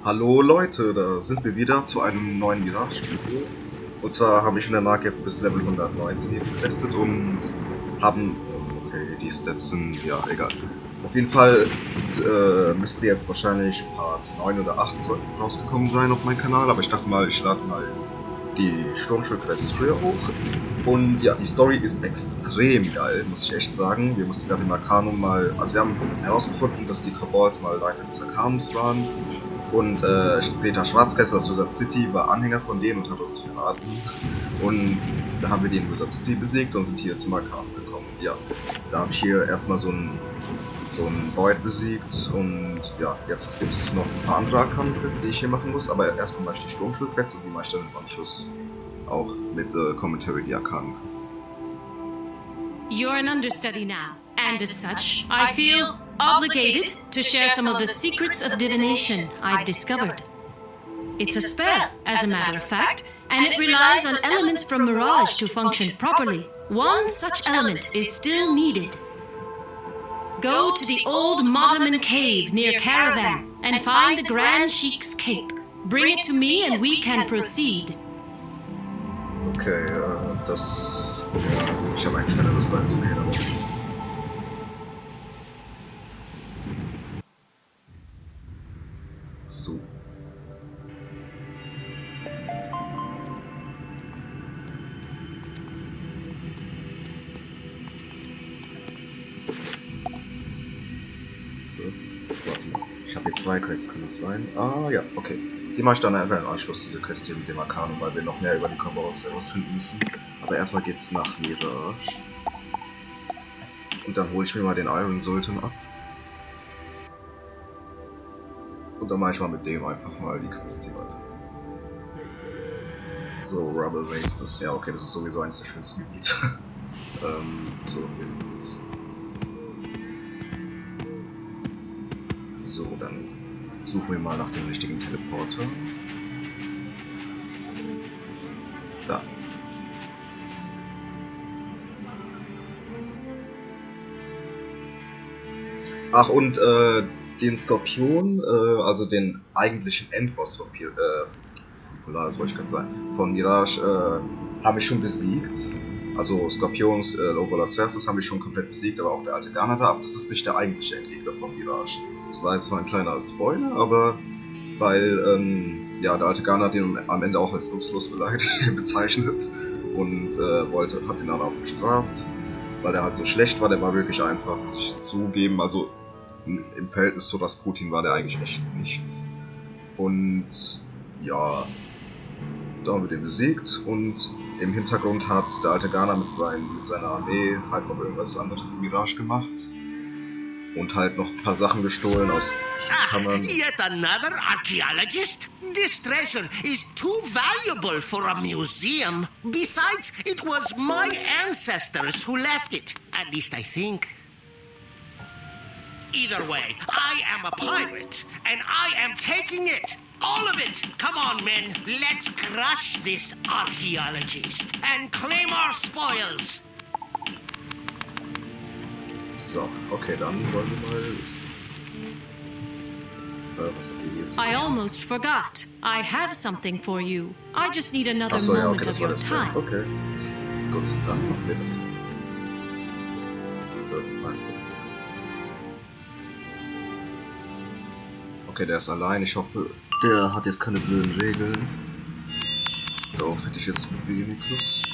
Hallo Leute, da sind wir wieder zu einem neuen Mirage-Video. Und zwar habe ich in der Mark jetzt bis Level 119 hier getestet und haben... Okay, die Stats sind... ja, egal. Auf jeden Fall müsste jetzt wahrscheinlich Part 9 oder 8 rausgekommen sein auf meinem Kanal, aber ich dachte mal, ich lade mal die Sturm-Schulquest früher hoch. Und ja, die Story ist extrem geil, muss ich echt sagen. Wir mussten gerade im Arkanum mal... also wir haben herausgefunden, dass die Cobals mal Leiter des Arkanums waren. Und Peter Schwarzkessler aus Wizard City war Anhänger von denen und hat uns verraten. Und da haben wir den in Wizard City besiegt und sind hier zum Arkanum gekommen. Ja, da habe ich hier erstmal so ein Void besiegt und ja, jetzt gibt es noch ein paar andere Arkanum-Quests, die ich hier machen muss, aber erstmal mache ich die Sturm-Schulquest und die mache ich dann im Anschluss auch mit Commentary die Arkanum-Quests. You're an understudy now, and as such, I feel obligated to share some of the secrets of divination I've discovered. It's a spell, as a matter of fact, and it relies on elements from Mirage to function properly. One such element is still needed. Go to the old Motaman cave near Caravan and find the Grand Sheik's cape. Bring it to me and we can proceed. Okay, das... ja, ich habe eigentlich keine Lust reinzugehen, aber... So. Warte mal. Ich habe hier zwei Quests, kann das sein? Ah ja, okay. Die mache ich dann einfach im Anschluss, diese Quest hier mit dem Arkanum, weil wir noch mehr über die Cobals herausfinden müssen. Aber erstmal geht's nach Mirage. Und dann hole ich mir mal den Iron Sultan ab. Und dann mache ich mal mit dem einfach mal die Quest hier weiter. So, Rubble Wastes. Ja, okay, das ist sowieso eines der schönsten Gebiete. So, so, dann suchen wir mal nach dem richtigen Teleporter. Da. Ach, und den Skorpion, also den eigentlichen Endboss von Polaris, wollte ich gerade sagen, von Mirage, habe ich schon besiegt. Also Skorpions, Lobola-Cerces haben wir schon komplett besiegt, aber auch der alte Ganada, aber das ist nicht der eigentliche Endgegner von Mirage. Das war jetzt zwar ein kleiner Spoiler, aber weil ja, der alte Ganada den am Ende auch als nutzlos bezeichnet und hat ihn dann auch bestraft, weil er halt so schlecht war. Der war wirklich einfach, muss ich zugeben, also im Verhältnis zu Rasputin war der eigentlich echt nichts. Und ja, da haben wir den besiegt und im Hintergrund hat der alte Ghana mit seiner Armee halt noch irgendwas anderes im Mirage gemacht und halt noch ein paar Sachen gestohlen aus Kammern. Yet another archaeologist? This treasure is too valuable for a museum. Besides, it was my ancestors who left it. At least I think. Either way, I am a pirate, and I am taking it. All of it! Come on, men. Let's crush this archaeologist and claim our spoils. So, okay, dann wollen wir mal lösen. Was hat die hier zu tun? I almost forgot. I have something for you. I just need another Achso, ja, okay, moment das of war your das time. Okay. Gut, dann machen wir das. Okay, der ist allein. Ich hoffe, der hat jetzt keine blöden Regeln. Darauf hätte ich jetzt wenig Lust.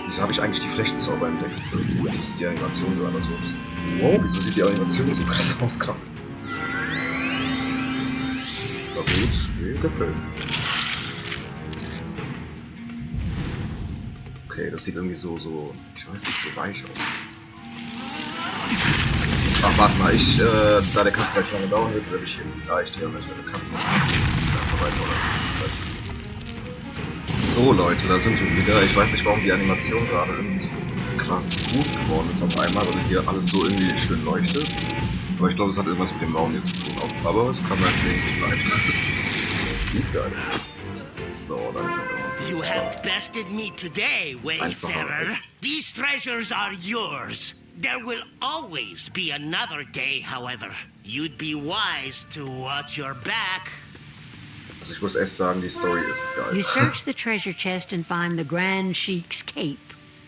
Wieso habe ich eigentlich die Flechtenzauber entdeckt? Wieso sieht die Animation so anders aus? Wow, wieso sieht die Animation so krass aus gerade? Na gut, mir gefällt's. Okay, das sieht irgendwie so, ich weiß nicht, so weich aus. Ach, warte mal, da der Kampf gleich lange dauern wird, werde ich hier vielleicht hier an der Stelle Kampf machen. So Leute, da sind wir wieder. Ich weiß nicht, warum die Animation gerade irgendwie so krass gut geworden ist auf einmal, weil hier alles so irgendwie schön leuchtet. Aber ich glaube, es hat irgendwas mit dem Raum hier zu tun auch. Aber es kann halt irgendwie bleiben. Das sieht geil aus. So, dann sind wir. You have bested me today, Wayfarer. These treasures are yours. There will always be another day, however. You'd be wise to watch your back. Also ich muss echt sagen, die Story ist geil. You search the treasure chest and find the Grand Sheik's cape.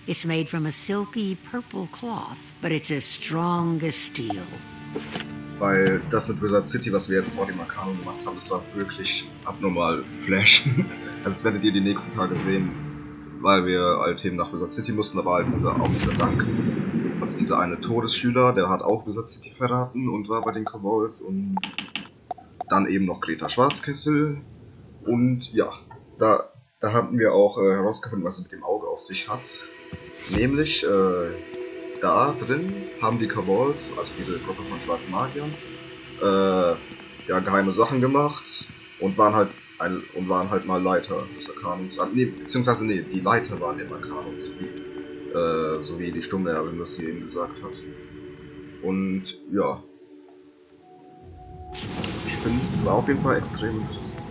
It's made from a silky purple cloth, but it's as strong as steel. Weil das mit Wizard City, was wir jetzt vor dem Arkanum gemacht haben, das war wirklich abnormal flashend. Also das werdet ihr die nächsten Tage sehen, weil wir halt eben nach Wizard City mussten. Da war halt auch dieser Dank. Also dieser eine Todesschüler, der hat auch Wizard City verraten und war bei den Cobals, und dann eben noch Greta Schwarzkessel. Und ja, da hatten wir auch herausgefunden, was es mit dem Auge auf sich hat. Nämlich, da drin haben die Cobals, also diese Gruppe von schwarzen Magiern, ja, geheime Sachen gemacht und waren halt mal Leiter des Arkanums. Beziehungsweise die Leiter waren im Arkanum, so wie die Sturmlehrerin das hier eben gesagt hat. Und ja, war auf jeden Fall extrem interessant.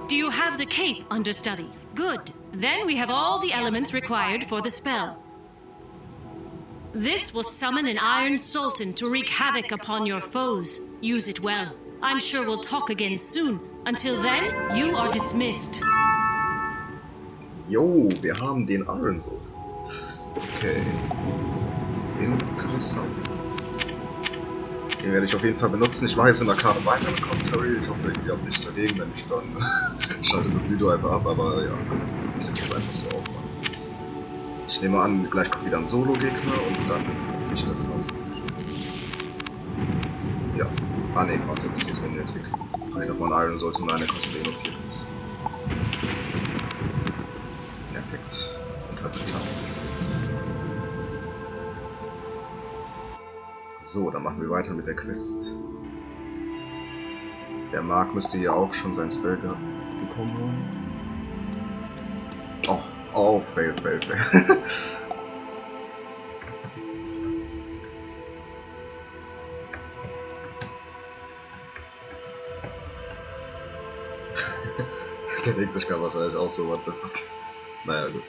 Do you have the cape, understudy? Good. Then we have all the elements required for the spell. This will summon an Iron Sultan to wreak havoc upon your foes. Use it well. I'm sure we'll talk again soon. Until then, you are dismissed. Jo, wir haben den Iron Sultan. Okay. Interessant. Den werde ich auf jeden Fall benutzen. Ich mache jetzt in der Karte weiter mit Commentary. Ich hoffe, ihr habt nichts dagegen, wenn ich dann schalte das Video einfach ab, aber ja, ich werde das einfach so aufmachen. Ich nehme an, gleich kommt wieder ein Solo-Gegner und dann muss ich das mal so. Ja. Ah ne, warte, das ist unnötig. Kann ich nochmal einen Iron Sultan, nein, der kostet eh nur 4 Plus. Perfekt. Und hat getan. So, dann machen wir weiter mit der Quest. Der Mark müsste hier auch schon sein Spell bekommen haben. Oh, fail. Der denkt sich gerade wahrscheinlich auch so, what the fuck. Naja, gut.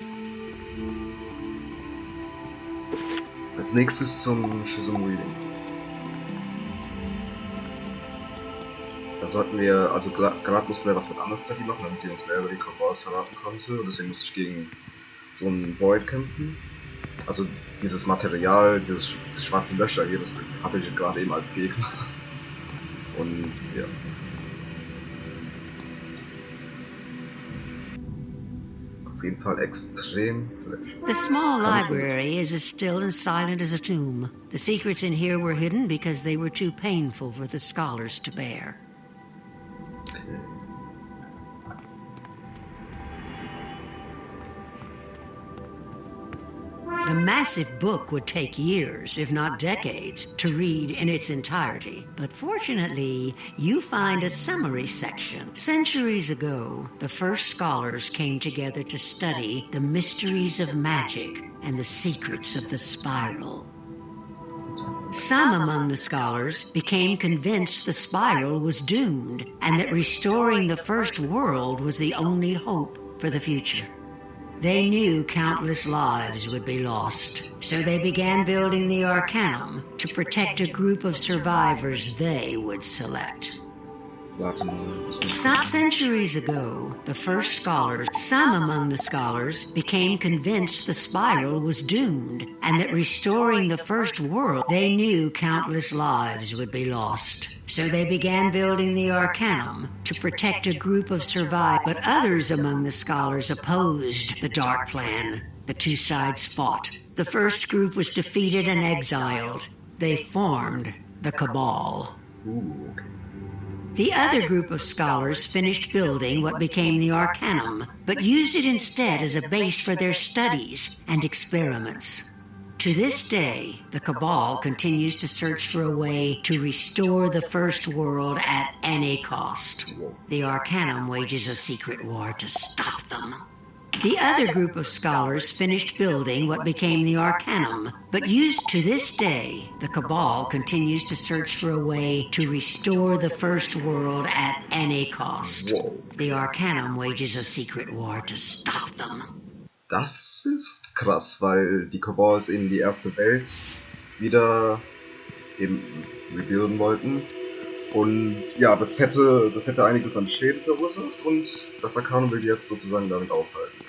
Als nächstes zum Schism Reading. Da sollten wir, also gerade mussten wir was mit Understudy machen, damit die uns mehr über die Cobals verraten konnte. Und deswegen musste ich gegen so einen Void kämpfen. Also dieses Material, diese schwarzen Löcher hier, das hatte ich gerade eben als Gegner. Und ja. Auf jeden Fall extrem flash. The small library is as still and silent as a tomb. The secrets in here were hidden because they were too painful for the scholars to bear. The massive book would take years, if not decades, to read in its entirety. But fortunately, you find a summary section. Centuries ago, the first scholars came together to study the mysteries of magic and the secrets of the spiral. Some among the scholars became convinced the spiral was doomed and that restoring the first world was the only hope for the future. They knew countless lives would be lost, so they began building the Arkanum to protect a group of survivors they would select. Some centuries ago, the first scholars, some among the scholars, became convinced the spiral was doomed and that restoring the first world, they knew countless lives would be lost. So they began building the Arkanum to protect a group of survivors, but others among the scholars opposed the dark plan. The two sides fought. The first group was defeated and exiled. They formed the Cabal. The other group of scholars finished building what became the Arkanum, but used it instead as a base for their studies and experiments. To this day, the Cabal continues to search for a way to restore the first world at any cost. The Arkanum wages a secret war to stop them. The other group of scholars finished building what became the Arkanum, but used to this day, the Cabal continues to search for a way to restore the first world at any cost. The Arkanum wages a secret war to stop them. Das ist krass, weil die Cobals eben die erste Welt wieder eben rebuilden wollten. Und ja, das hätte einiges an Schäden verursacht und das Arkanum will die jetzt sozusagen damit aufhalten.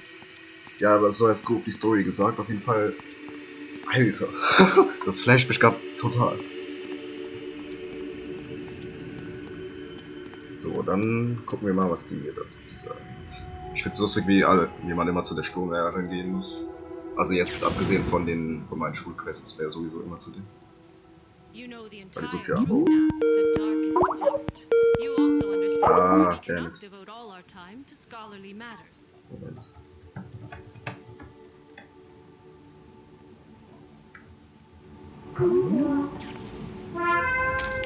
Ja, aber so als grob die Story gesagt, auf jeden Fall. Alter, das flasht mich gerade total. So, dann gucken wir mal, was die mir dazu zu sagen hat. Ich find's lustig, wie man immer zu der Sturmlehrerin gehen muss. Also jetzt abgesehen von meinen Schulquests, muss man ja sowieso immer zu denen. You know the Weil entire die so viel truth haben. now, the darkest part. You also understand that we damn cannot it. devote all our time to scholarly matters. Moment.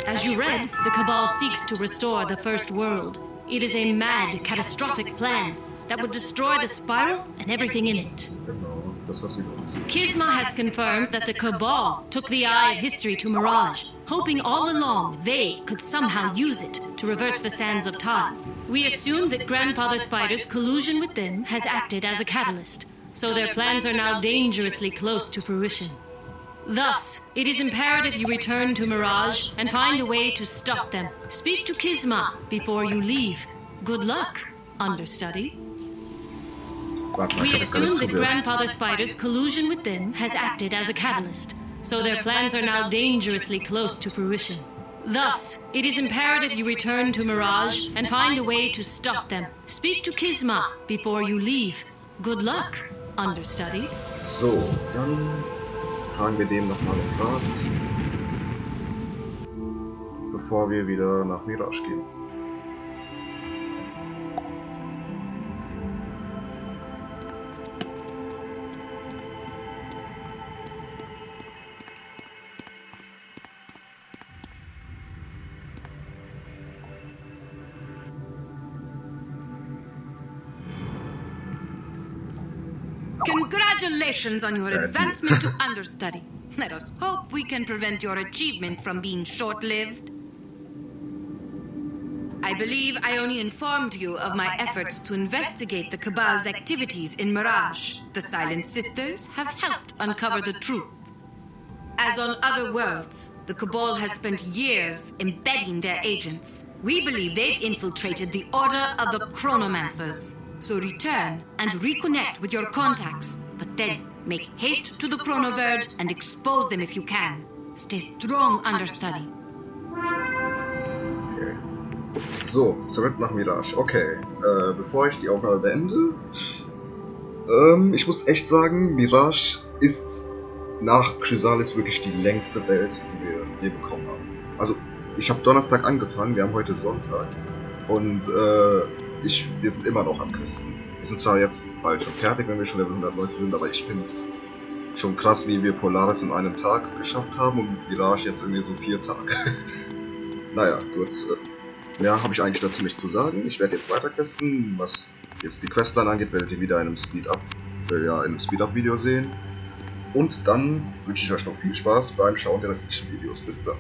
As you read, the Cabal seeks to restore the First World. It is a mad, catastrophic plan that would destroy the Spiral and everything in it. Genau, das was sie uns. Kisma has confirmed that the Cabal took the Eye of History to Mirage, hoping all along they could somehow use it to reverse the sands of time. We assume that Grandfather Spider's collusion with them has acted as a catalyst, so their plans are now dangerously close to fruition. Thus, it is imperative you return to Mirage and find a way to stop them. Speak to Kisma before you leave. Good luck, understudy. Warte mal, We ich hab jetzt gar nicht assume that zugehört. Grandfather Spider's collusion with them has acted as a catalyst, so their plans are now dangerously close to fruition. Thus, it is imperative you return to Mirage and find a way to stop them. Speak to Kisma before you leave. Good luck, understudy. So, dann fragen wir dem nochmal um Rat, bevor wir wieder nach Mirage gehen. Congratulations on your advancement to understudy. Let us hope we can prevent your achievement from being short-lived. I believe I only informed you of my efforts to investigate the Cabal's activities in Mirage. The Silent Sisters have helped uncover the truth. As on other worlds, the Cabal has spent years embedding their agents. We believe they've infiltrated the Order of the Chronomancers. So return and reconnect with your contacts, but then make haste to the Chronoverge and expose them if you can. Stay strong, understudy. Okay. So, zurück nach Mirage. Okay, bevor ich die Aufnahme beende, ich muss echt sagen, Mirage ist nach Chrysalis wirklich die längste Welt, die wir je bekommen haben. Also, ich habe Donnerstag angefangen, wir haben heute Sonntag und wir sind immer noch am Questen. Wir sind zwar jetzt bald schon fertig, wenn wir schon Level 190 sind, aber ich finde es schon krass, wie wir Polaris in einem Tag geschafft haben und Mirage jetzt irgendwie so 4 Tage. Naja, gut. Mehr habe ich eigentlich dazu nicht zu sagen. Ich werde jetzt weiter questen. Was jetzt die Questline angeht, werdet ihr wieder in einem Speed-Up-Video sehen. Und dann wünsche ich euch noch viel Spaß beim Schauen der restlichen Videos. Bis dann.